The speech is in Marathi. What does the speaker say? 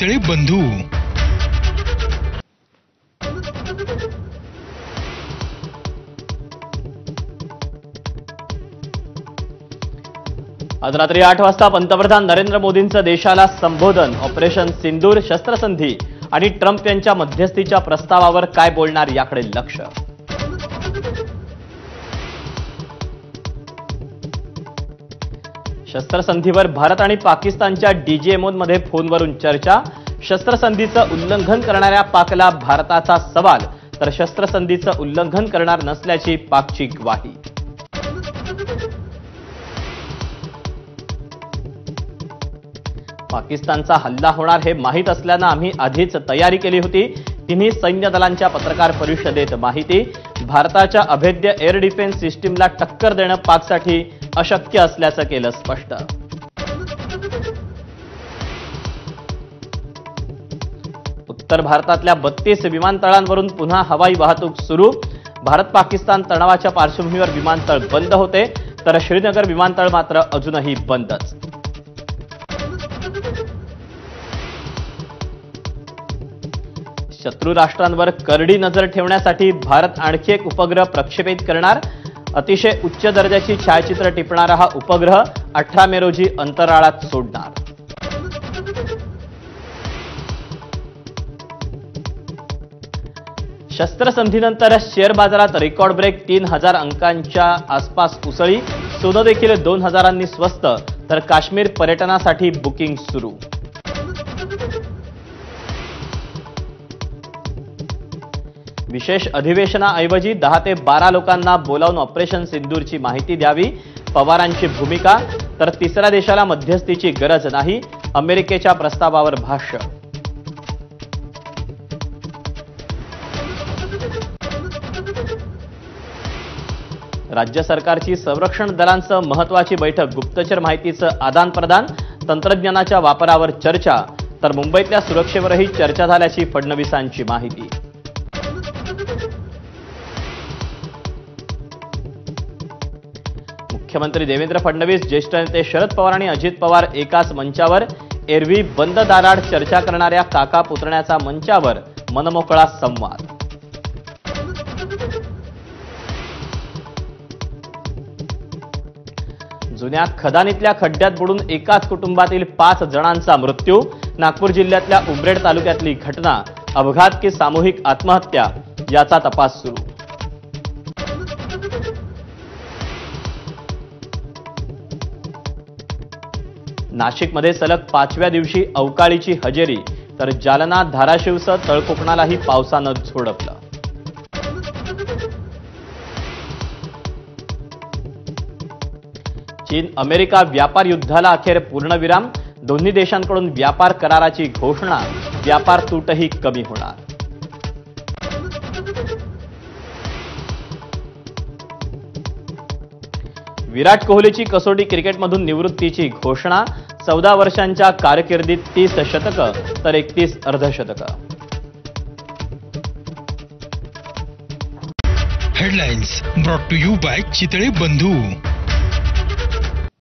तळे बंधू आज रात्री 8 वाजता पंतप्रधान नरेंद्र मोदींचं देशाला संबोधन, ऑपरेशन सिंदूर, शस्त्रसंधी आणि ट्रम्प यांच्या मध्यस्थीच्या प्रस्तावावर काय बोलणार याकडे लक्ष. शस्त्रसंधीवर भारत आणि पाकिस्तानच्या डीजीएमओमध्ये फोनवरून चर्चा. शस्त्रसंधीचं उल्लंघन करणाऱ्या पाकला भारताचा सवाल, तर शस्त्रसंधीचं उल्लंघन करणार नसल्याची पाकची ग्वाही. पाकिस्तानचा हल्ला होणार हे माहीत असल्यानं आम्ही आधीच तयारी केली होती. तिन्ही सैन्य दलांच्या पत्रकार परिषदेत माहिती. भारताच्या अभेद्य एअर डिफेन्स सिस्टीमला टक्कर देणं पाकसाठी अशक्य असल्याचं केलं स्पष्ट. उत्तर भारतातल्या 32 विमानतळांवरून पुन्हा हवाई वाहतूक सुरू. भारत पाकिस्तान तणावाच्या पार्श्वभूमीवर विमानतळ बंद होते, तर श्रीनगर विमानतळ मात्र अजूनही बंदच. शत्रू राष्ट्रांवर करडी नजर ठेवण्यासाठी भारत आणखी एक उपग्रह प्रक्षेपित करणार. अतिशय उच्च दर्जाची छायाचित्र टिपणारा हा उपग्रह 18 मे रोजी अंतराळात सोडणार. शस्त्रसंधीनंतर शेअर बाजारात रेकॉर्ड ब्रेक. 3000 अंकांच्या आसपास उसळी. सोनं देखील 2000 स्वस्त, तर काश्मीर पर्यटनासाठी बुकिंग सुरू. विशेष अधिवेशनाऐवजी 10 ते 12 लोकांना बोलावून ऑपरेशन सिंदूरची माहिती द्यावी, पवारांची भूमिका. तर तिसऱ्या देशाला मध्यस्थीची गरज नाही, अमेरिकेच्या प्रस्तावावर भाष्य. राज्य सरकारची संरक्षण दलांसह महत्वाची बैठक. गुप्तचर माहितीचं आदान प्रदान, तंत्रज्ञानाच्या वापरावर चर्चा. तर मुंबईतल्या सुरक्षेवरही चर्चा झाल्याची फडणवीसांची माहिती. मुख्यमंत्री देवेंद्र फडणवीस, ज्येष्ठ नेते शरद पवार आणि अजित पवार एकाच मंचावर. एरवी बंद दाराआड चर्चा करणाऱ्या काका पुतण्याचा मंचावर मनमोकळा संवाद. जुन्या खदानीतल्या खड्ड्यात बुडून एकाच कुटुंबातील 5 जणांचा मृत्यू. नागपूर जिल्ह्यातल्या उमरेड तालुक्यातली घटना. अपघात की सामूहिक आत्महत्या याचा तपास सुरू. नाशिकमध्ये सलग 5व्या दिवशी अवकाळीची हजेरी. तर जालना, धाराशिवसह तळकोकणालाही पावसानं झोडपलं. चीन अमेरिका व्यापार युद्धाला अखेर पूर्णविराम. दोन्ही देशांकडून व्यापार कराराची घोषणा. व्यापार तूटही कमी होणार. विराट कोहलीची कसोटी क्रिकेटमधून निवृत्तीची घोषणा. 14 वर्षांच्या कारकिर्दीत 30 शतकं, तर 31 अर्धशतकं. Headlines brought to you by Chitale बंधू.